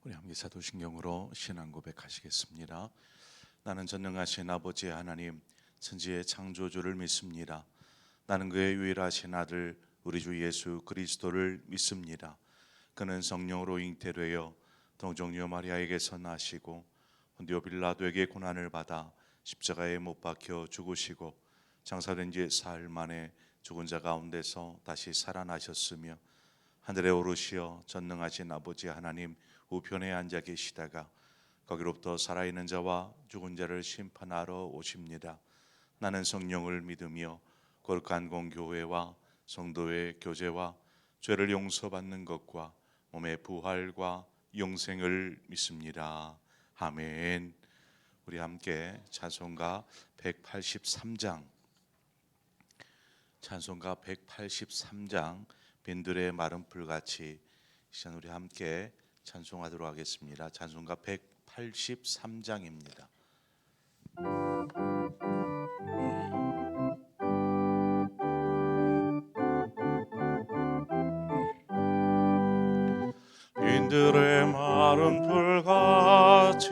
우리 함께 사도신경으로 신앙 고백하시겠습니다. 나는 전능하신 아버지 하나님 천지의 창조주를 믿습니다. 나는 그의 유일하신 아들 우리 주 예수 그리스도를 믿습니다. 그는 성령으로 잉태되어 동정녀 마리아에게서 나시고 본디오 빌라도에게 고난을 받아 십자가에 못 박혀 죽으시고 장사된 지 사흘 만에 죽은 자 가운데서 다시 살아나셨으며 하늘에 오르시어 전능하신 아버지 하나님 우편에 앉아 계시다가 거기로부터 살아있는 자와 죽은 자를 심판하러 오십니다. 나는 성령을 믿으며 거룩한 공교회와 성도의 교제와 죄를 용서받는 것과 몸의 부활과 영생을 믿습니다. 아멘. 우리 함께 찬송가 183장 빈들의 마른 풀같이 시간 우리 함께 찬송하도록 하겠습니다. 찬송가 183장입니다. 빈들의 마른 풀같이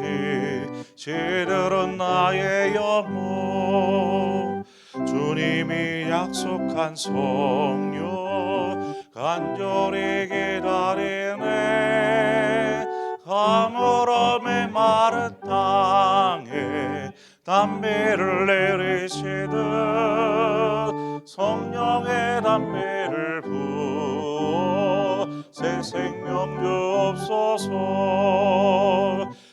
시들은 나의 영혼 주님이 약속한 성령 간절히 기다리네. 가물음의 마른 땅에 담비를 내리시듯 성령의 담비를 부어 새 생명 주옵소서.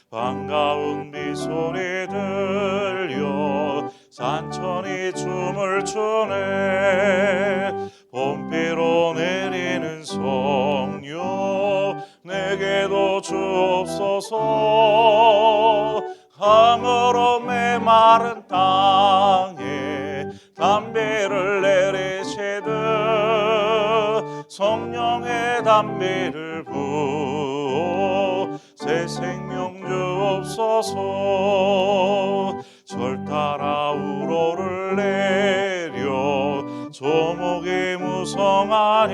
반가운 비소리 들려 산천이 춤을 추네. 봄비로 내리는 성령 내게도 주옵소서. 가물음의 마른 땅에 담비를 내리시듯 성령의 담비를 부어 새 생명 주옵소서. 절 따라 우로를 내려 조목이 무성하니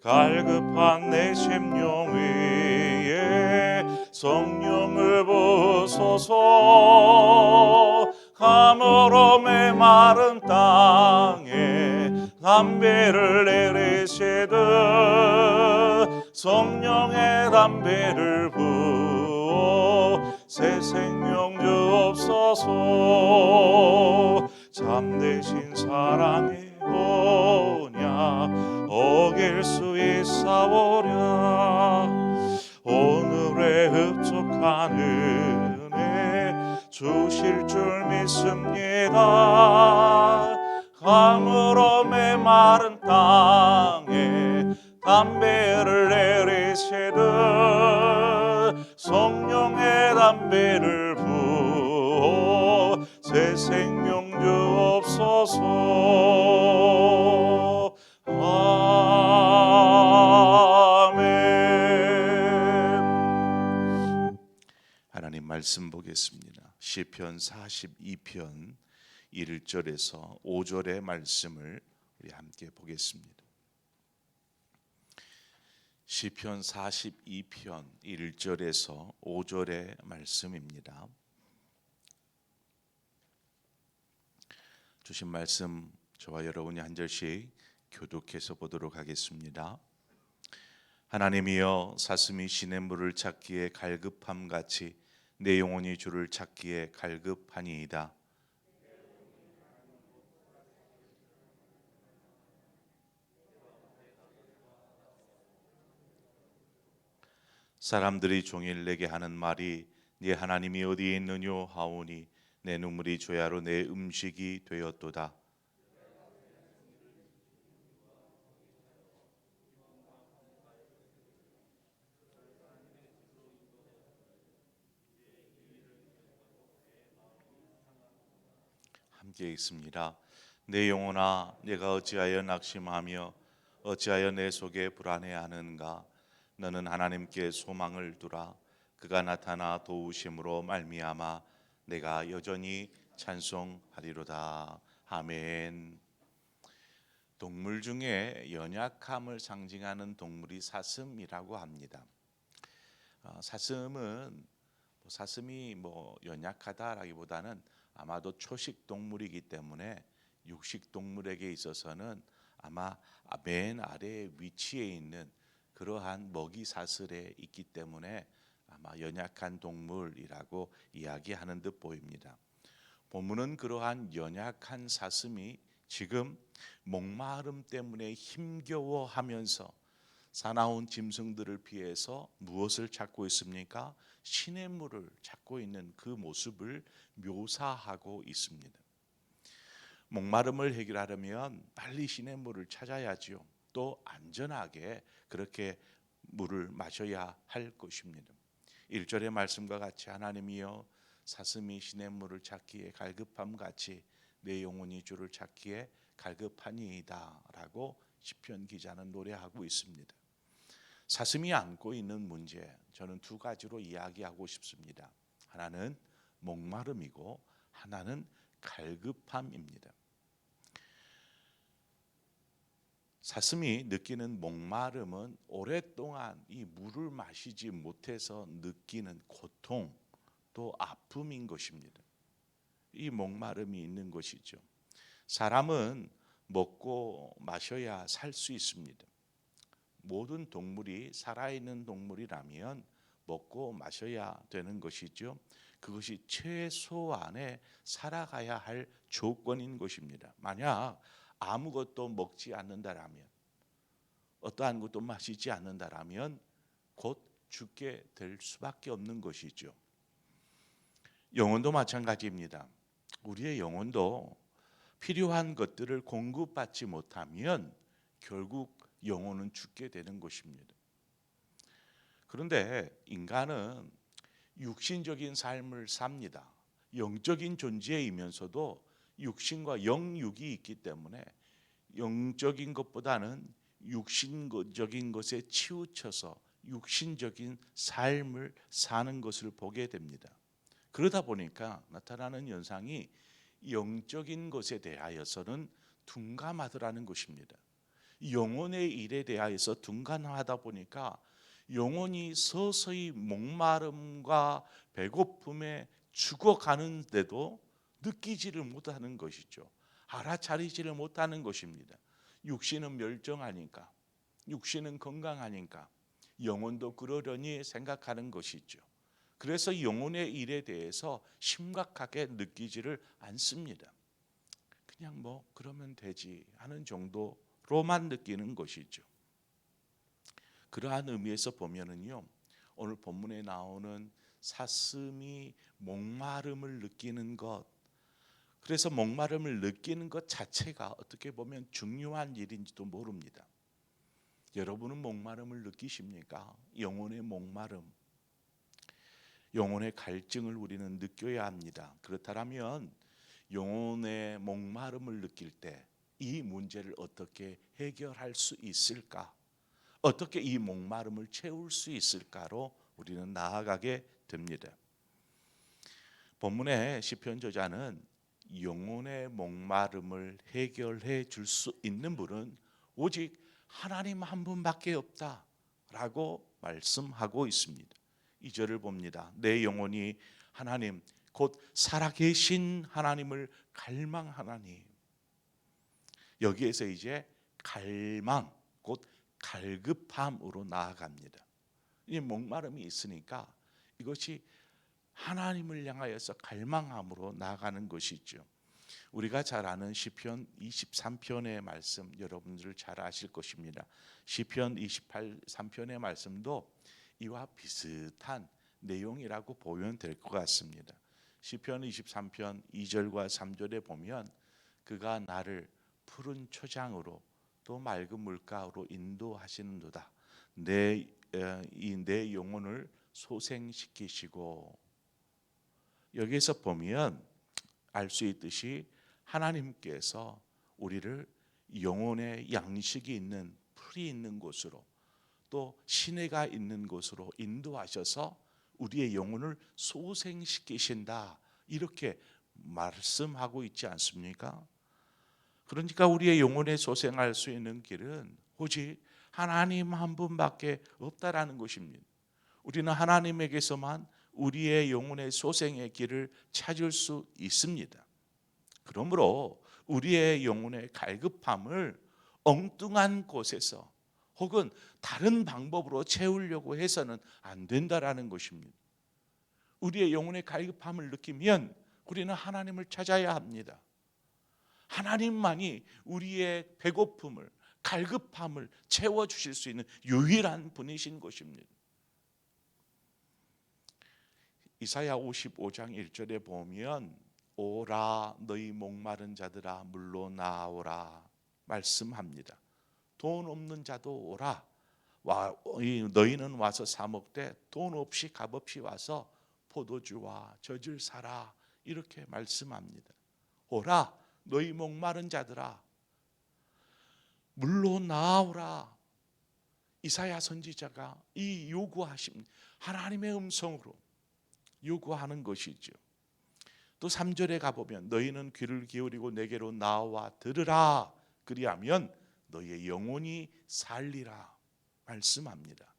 갈급한 내 심령 위에 성령을 부으소서. 가물음의 마른 땅에 담비를 내리시듯 성령의 담비를 부어 새 생명 주옵소서. 참되신 사랑의 언약 어길 수 있사오랴. 오늘의 흡족한 은혜 주실 줄 믿습니다. 가물음의 마른 땅에 담비를 내리시듯 성령의 담비를 부어 새 생명 주옵소서. 아멘. 하나님 말씀 보겠습니다. 시편 42편 1절에서 5절의 말씀을 우리 함께 보겠습니다. 시편 42편 1절에서 5절의 말씀입니다. 주신 말씀 저와 여러분이 한 절씩 교독해서 보도록 하겠습니다. 하나님이여 사슴이 시냇물을 찾기에 갈급함같이 내 영혼이 주를 찾기에 갈급하니이다. 사람들이 종일 내게 하는 말이 네 하나님이 어디에 있느뇨 하오니 내 눈물이 조야로 내 음식이 되었도다. 함께 읽습니다. 내 영혼아 내가 어찌하여 낙심하며 어찌하여 내 속에 불안해하는가. 너는 하나님께 소망을 두라. 그가 나타나 도우심으로 말미암아 내가 여전히 찬송하리로다. 아멘. 동물 중에 연약함을 상징하는 동물이 사슴이라고 합니다. 사슴은 사슴이 연약하다라기보다는 아마도 초식 동물이기 때문에 육식 동물에게 있어서는 아마 맨 아래 위치에 있는 그러한 먹이 사슬에 있기 때문에 아마 연약한 동물이라고 이야기하는 듯 보입니다. 본문은 그러한 연약한 사슴이 지금 목마름 때문에 힘겨워하면서 사나운 짐승들을 피해서 무엇을 찾고 있습니까? 시냇물을 찾고 있는 그 모습을 묘사하고 있습니다. 목마름을 해결하려면 빨리 시냇물을 찾아야지요. 또 안전하게 그렇게 물을 마셔야 할 것입니다. 1절의 말씀과 같이 하나님이여 사슴이 시냇물을 찾기에 갈급함 같이 내 영혼이 주를 찾기에 갈급하니이다 라고 시편 기자는 노래하고 있습니다. 사슴이 안고 있는 문제, 저는 두 가지로 이야기하고 싶습니다. 하나는 목마름이고 하나는 갈급함입니다. 사슴이 느끼는 목마름은 오랫동안 이 물을 마시지 못해서 느끼는 고통, 또 아픔인 것입니다. 이 목마름이 있는 것이죠. 사람은 먹고 마셔야 살 수 있습니다. 모든 동물이 살아있는 동물이라면 먹고 마셔야 되는 것이죠. 그것이 최소한의 살아가야 할 조건인 것입니다. 만약 아무것도 먹지 않는다라면, 어떠한 것도 마시지 않는다라면 곧 죽게 될 수밖에 없는 것이죠. 영혼도 마찬가지입니다. 우리의 영혼도 필요한 것들을 공급받지 못하면 결국 영혼은 죽게 되는 것입니다. 그런데 인간은 육신적인 삶을 삽니다. 영적인 존재이면서도 육신과 영육이 있기 때문에 영적인 것보다는 육신적인 것에 치우쳐서 육신적인 삶을 사는 것을 보게 됩니다. 그러다 보니까 나타나는 현상이 영적인 것에 대하여서는 둔감하더라는 것입니다. 영혼의 일에 대하여서 둔감하다 보니까 영혼이 서서히 목마름과 배고픔에 죽어가는데도 느끼지를 못하는 것이죠. 알아차리지를 못하는 것입니다. 육신은 멸종하니까, 육신은 건강하니까 영혼도 그러려니 생각하는 것이죠. 그래서 영혼의 일에 대해서 심각하게 느끼지를 않습니다. 그냥 그러면 되지 하는 정도로만 느끼는 것이죠. 그러한 의미에서 보면은요, 오늘 본문에 나오는 사슴이 목마름을 느끼는 것, 그래서 목마름을 느끼는 것 자체가 어떻게 보면 중요한 일인지도 모릅니다. 여러분은 목마름을 느끼십니까? 영혼의 목마름, 영혼의 갈증을 우리는 느껴야 합니다. 그렇다면 영혼의 목마름을 느낄 때 이 문제를 어떻게 해결할 수 있을까? 어떻게 이 목마름을 채울 수 있을까로 우리는 나아가게 됩니다. 본문의 시편 저자는 영혼의 목마름을 해결해 줄 수 있는 분은 오직 하나님 한 분밖에 없다라고 말씀하고 있습니다. 2절을 봅니다. 내 영혼이 하나님 곧 살아계신 하나님을 갈망하나니. 여기에서 이제 갈망 곧 갈급함으로 나아갑니다. 이 목마름이 있으니까 이것이 하나님을 향하여서 갈망함으로 나아가는 것이죠. 우리가 잘 아는 시편 23편의 말씀 여러분들 잘 아실 것입니다. 시편 23편의 말씀도 이와 비슷한 내용이라고 보면 될 것 같습니다. 시편 23편 2절과 3절에 보면 그가 나를 푸른 초장으로 또 맑은 물가로 인도하시는도다. 내 영혼을 소생시키시고. 여기서 보면 알 수 있듯이 하나님께서 우리를 영혼의 양식이 있는 풀이 있는 곳으로 또 시내가 있는 곳으로 인도하셔서 우리의 영혼을 소생시키신다, 이렇게 말씀하고 있지 않습니까? 그러니까 우리의 영혼에 소생할 수 있는 길은 오직 하나님 한 분밖에 없다라는 것입니다. 우리는 하나님에게서만 우리의 영혼의 소생의 길을 찾을 수 있습니다. 그러므로 우리의 영혼의 갈급함을 엉뚱한 곳에서 혹은 다른 방법으로 채우려고 해서는 안 된다라는 것입니다. 우리의 영혼의 갈급함을 느끼면 우리는 하나님을 찾아야 합니다. 하나님만이 우리의 배고픔을, 갈급함을 채워주실 수 있는 유일한 분이신 것입니다. 이사야 55장 1절에 보면 오라 너희 목마른 자들아 물로 나오라 말씀합니다. 돈 없는 자도 오라. 너희는 와서 사 먹되 돈 없이 값없이 와서 포도주와 젖을 사라. 이렇게 말씀합니다. 오라 너희 목마른 자들아 물로 나오라. 이사야 선지자가 이 요구하심 하나님의 음성으로 요구하는 것이죠. 또 3절에 가보면 너희는 귀를 기울이고 내게로 나와 들으라. 그리하면 너희의 영혼이 살리라 말씀합니다.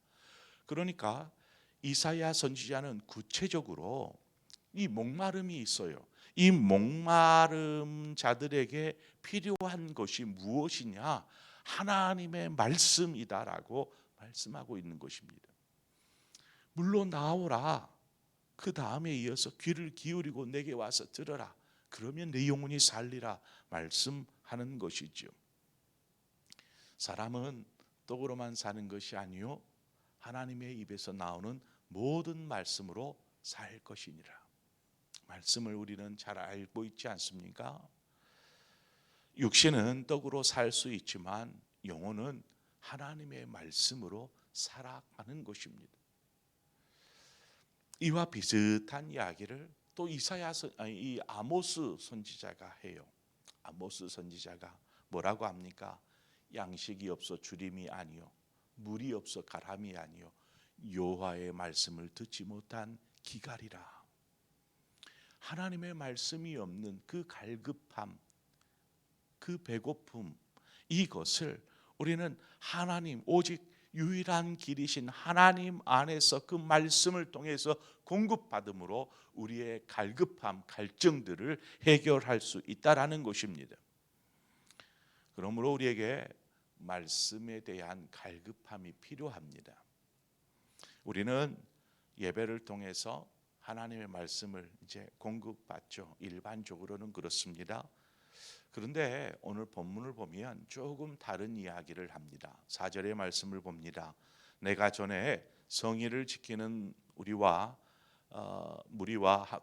그러니까 이사야 선지자는 구체적으로 이 목마름이 있어요. 이 목마름 자들에게 필요한 것이 무엇이냐? 하나님의 말씀이다라고 말씀하고 있는 것입니다. 물로 나오라. 그 다음에 이어서 귀를 기울이고 내게 와서 들어라. 그러면 내 영혼이 살리라 말씀하는 것이죠. 사람은 떡으로만 사는 것이 아니요 하나님의 입에서 나오는 모든 말씀으로 살 것이니라. 말씀을 우리는 잘 알고 있지 않습니까? 육신은 떡으로 살 수 있지만 영혼은 하나님의 말씀으로 살아가는 것입니다. 이와 비슷한 이야기를 또 이 아모스 선지자가 해요. 아모스 선지자가 뭐라고 합니까? 양식이 없어 주림이 아니요 물이 없어 가람이 아니요 여호와의 말씀을 듣지 못한 기갈이라. 하나님의 말씀이 없는 그 갈급함, 그 배고픔, 이것을 우리는 하나님 오직 유일한 길이신 하나님 안에서 그 말씀을 통해서 공급받음으로 우리의 갈급함, 갈증들을 해결할 수 있다라는 것입니다. 그러므로 우리에게 말씀에 대한 갈급함이 필요합니다. 우리는 예배를 통해서 하나님의 말씀을 이제 공급받죠. 일반적으로는 그렇습니다. 그런데 오늘 본문을 보면 조금 다른 이야기를 합니다. 4절의 말씀을 봅니다. 내가 전에 성의를 지키는 무리와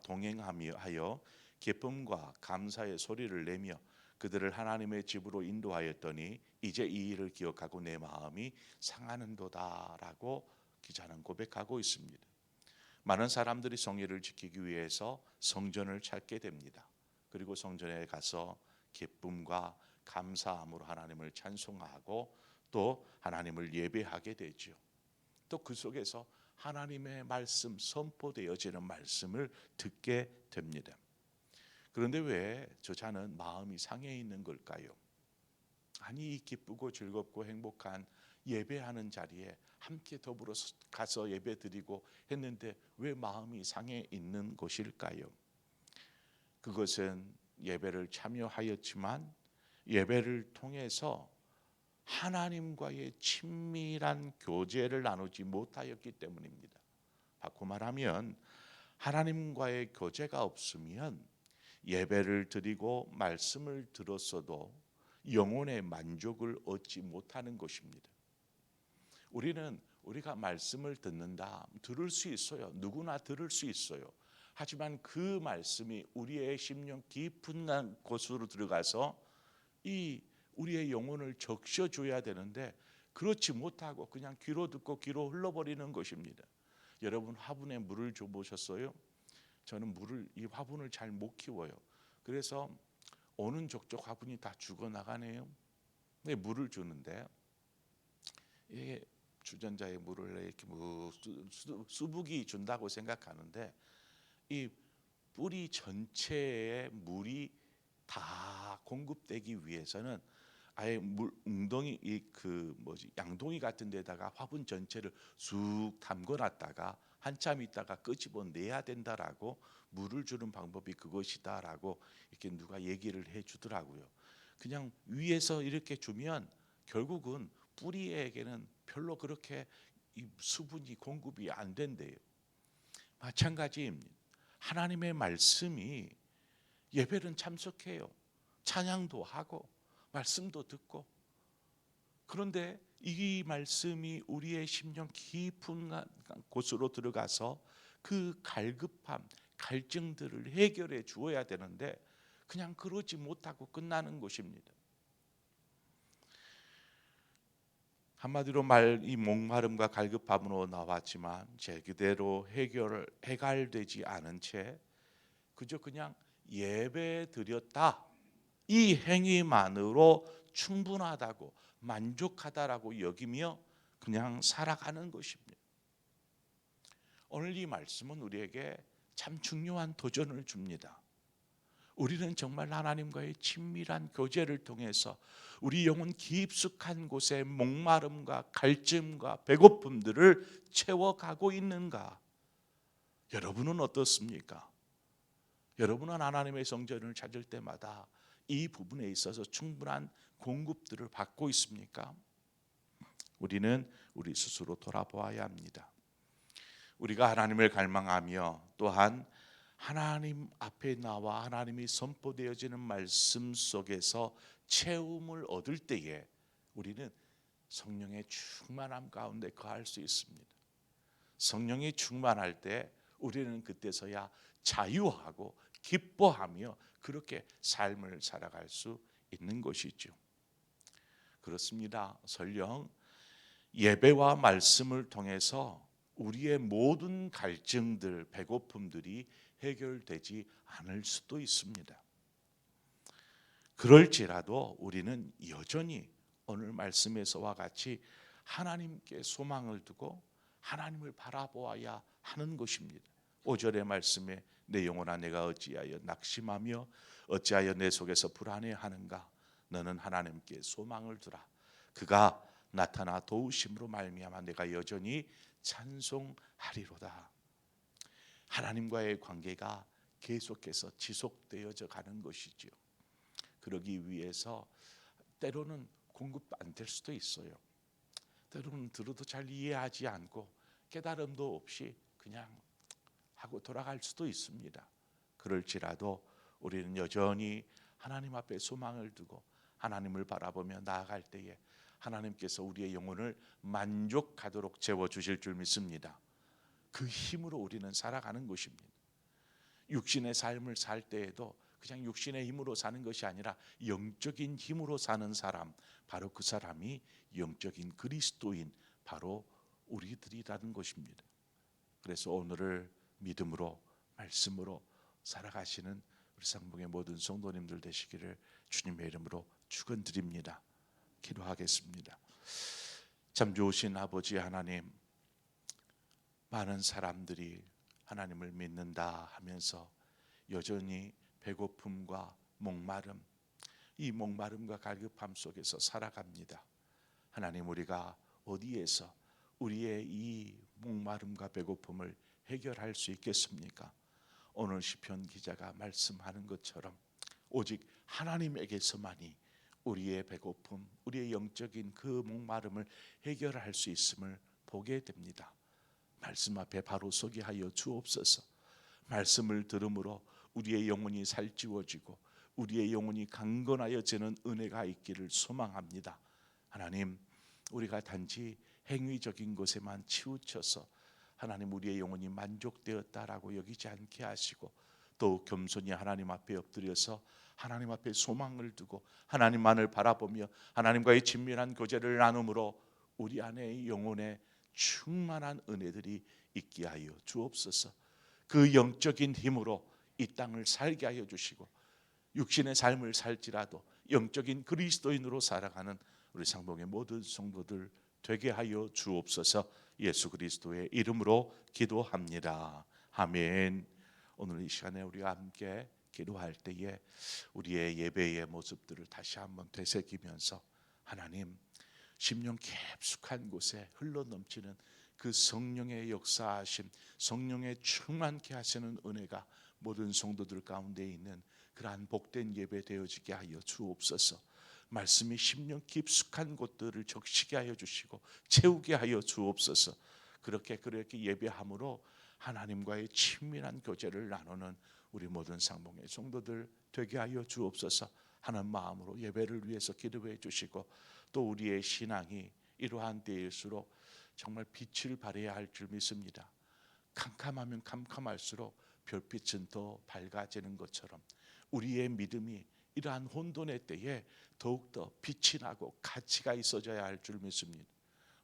동행하여 기쁨과 감사의 소리를 내며 그들을 하나님의 집으로 인도하였더니 이제 이 일을 기억하고 내 마음이 상하는도다라고 기자는 고백하고 있습니다. 많은 사람들이 성의를 지키기 위해서 성전을 찾게 됩니다. 그리고 성전에 가서 기쁨과 감사함으로 하나님을 찬송하고 또 하나님을 예배하게 되죠. 또 그 속에서 하나님의 말씀, 선포되어지는 말씀을 듣게 됩니다. 그런데 왜 저자는 마음이 상해 있는 걸까요? 아니 이 기쁘고 즐겁고 행복한 예배하는 자리에 함께 더불어 가서 예배 드리고 했는데 왜 마음이 상해 있는 것일까요? 그것은 예배를 참여하였지만 예배를 통해서 하나님과의 친밀한 교제를 나누지 못하였기 때문입니다. 바꿔 말하면 하나님과의 교제가 없으면 예배를 드리고 말씀을 들었어도 영혼의 만족을 얻지 못하는 것입니다. 우리가 말씀을 듣는다, 들을 수 있어요. 누구나 들을 수 있어요. 하지만 그 말씀이 우리의 심령 깊은 곳으로 들어가서 우리의 영혼을 적셔줘야 되는데 그렇지 못하고 그냥 귀로 듣고 귀로 흘러버리는 것입니다. 여러분 화분에 물을 줘보셨어요? 저는 이 화분을 잘 못 키워요. 그래서 오는 족족 화분이 다 죽어나가네요. 근데 물을 주는데 이게 주전자에 물을 이렇게 수북이 준다고 생각하는데 이 뿌리 전체에 물이 다 공급되기 위해서는 아예 물 웅덩이 양동이 같은 데다가 화분 전체를 쑥 담궈놨다가 한참 있다가 끄집어내야 된다라고 물을 주는 방법이 그것이다라고 이렇게 누가 얘기를 해주더라고요. 그냥 위에서 이렇게 주면 결국은 뿌리에게는 별로 그렇게 이 수분이 공급이 안 된대요. 마찬가지입니다. 하나님의 말씀이 예배는 참석해요. 찬양도 하고 말씀도 듣고, 그런데 이 말씀이 우리의 심령 깊은 곳으로 들어가서 그 갈급함, 갈증들을 해결해 주어야 되는데 그냥 그러지 못하고 끝나는 것입니다. 한마디로 이 목마름과 갈급함으로 나왔지만 제대로 해결되지 않은 채 그저 그냥 예배 드렸다, 이 행위만으로 충분하다고 만족하다라고 여기며 그냥 살아가는 것입니다. 오늘 이 말씀은 우리에게 참 중요한 도전을 줍니다. 우리는 정말 하나님과의 친밀한 교제를 통해서 우리 영혼 깊숙한 곳에 목마름과 갈증과 배고픔들을 채워가고 있는가? 여러분은 어떻습니까? 여러분은 하나님의 성전을 찾을 때마다 이 부분에 있어서 충분한 공급들을 받고 있습니까? 우리는 우리 스스로 돌아보아야 합니다. 우리가 하나님을 갈망하며 또한 하나님 앞에 나와 하나님이 선포되어지는 말씀 속에서 채움을 얻을 때에 우리는 성령의 충만함 가운데 거할 수 있습니다. 성령이 충만할 때 우리는 그때서야 자유하고 기뻐하며 그렇게 삶을 살아갈 수 있는 것이죠. 그렇습니다. 설령 예배와 말씀을 통해서 우리의 모든 갈증들, 배고픔들이 해결되지 않을 수도 있습니다. 그럴지라도 우리는 여전히 오늘 말씀에서와 같이 하나님께 소망을 두고 하나님을 바라보아야 하는 것입니다. 5절의 말씀에 내 영혼아 내가 어찌하여 낙심하며 어찌하여 내 속에서 불안해하는가? 너는 하나님께 소망을 두라. 그가 나타나 도우심으로 말미암아 내가 여전히 찬송하리로다. 하나님과의 관계가 계속해서 지속되어져 가는 것이지요. 그러기 위해서 때로는 공급도 안 될 수도 있어요. 때로는 들어도 잘 이해하지 않고 깨달음도 없이 그냥 하고 돌아갈 수도 있습니다. 그럴지라도 우리는 여전히 하나님 앞에 소망을 두고 하나님을 바라보며 나아갈 때에 하나님께서 우리의 영혼을 만족하도록 채워주실 줄 믿습니다. 그 힘으로 우리는 살아가는 것입니다. 육신의 삶을 살 때에도 그냥 육신의 힘으로 사는 것이 아니라 영적인 힘으로 사는 사람, 바로 그 사람이 영적인 그리스도인, 바로 우리들이라는 것입니다. 그래서 오늘을 믿음으로 말씀으로 살아가시는 우리 상봉의 모든 성도님들 되시기를 주님의 이름으로 축원드립니다. 기도하겠습니다. 참 좋으신 아버지 하나님, 많은 사람들이 하나님을 믿는다 하면서 여전히 배고픔과 목마름, 이 목마름과 갈급함 속에서 살아갑니다. 하나님, 우리가 어디에서 우리의 이 목마름과 배고픔을 해결할 수 있겠습니까? 오늘 시편 기자가 말씀하는 것처럼 오직 하나님에게서만이 우리의 배고픔, 우리의 영적인 그 목마름을 해결할 수 있음을 보게 됩니다. 말씀 앞에 바로 서게 하여 주옵소서. 말씀을 들음으로 우리의 영혼이 살찌워지고 우리의 영혼이 강건하여지는 은혜가 있기를 소망합니다. 하나님, 우리가 단지 행위적인 것에만 치우쳐서 하나님 우리의 영혼이 만족되었다라고 여기지 않게 하시고 더욱 겸손히 하나님 앞에 엎드려서 하나님 앞에 소망을 두고 하나님만을 바라보며 하나님과의 친밀한 교제를 나눔으로 우리 안에 영혼에 충만한 은혜들이 있게 하여 주옵소서. 그 영적인 힘으로 이 땅을 살게 하여 주시고 육신의 삶을 살지라도 영적인 그리스도인으로 살아가는 우리 상봉의 모든 성도들 되게 하여 주옵소서. 예수 그리스도의 이름으로 기도합니다. 아멘. 오늘 이 시간에 우리가 함께 기도할 때에 우리의 예배의 모습들을 다시 한번 되새기면서 하나님, 심령 깊숙한 곳에 흘러넘치는 그 성령의 역사하심, 성령의 충만케 하시는 은혜가 모든 성도들 가운데 있는 그러한 복된 예배 되어지게 하여 주옵소서. 말씀이 심령 깊숙한 곳들을 적시게 하여 주시고 채우게 하여 주옵소서. 그렇게 예배함으로 하나님과의 친밀한 교제를 나누는 우리 모든 상봉의 성도들 되게 하여 주옵소서. 하는 마음으로 예배를 위해서 기도해 주시고, 또 우리의 신앙이 이러한 때일수록 정말 빛을 발해야 할 줄 믿습니다. 캄캄하면 캄캄할수록 별빛은 더 밝아지는 것처럼 우리의 믿음이 이러한 혼돈의 때에 더욱더 빛이 나고 가치가 있어져야 할 줄 믿습니다.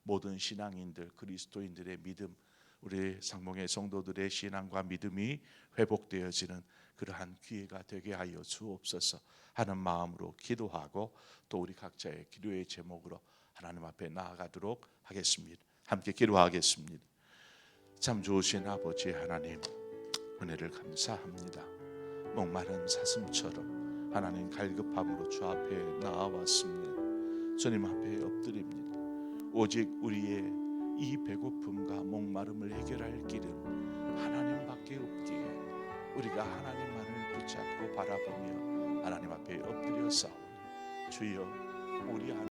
모든 신앙인들, 그리스도인들의 믿음, 우리 상봉의 성도들의 신앙과 믿음이 회복되어지는 그러한 기회가 되게 하여 주옵소서 하는 마음으로 기도하고, 또 우리 각자의 기도의 제목으로 하나님 앞에 나아가도록 하겠습니다. 함께 기도하겠습니다. 참 좋으신 아버지 하나님, 은혜를 감사합니다. 목마른 사슴처럼 하나님 갈급함으로 주 앞에 나아왔습니다. 주님 앞에 엎드립니다. 오직 우리의 이 배고픔과 목마름을 해결할 길은 하나님밖에 없기에 우리가 하나님만을 붙잡고 바라보며 하나님 앞에 엎드려 싸우니, 주여 우리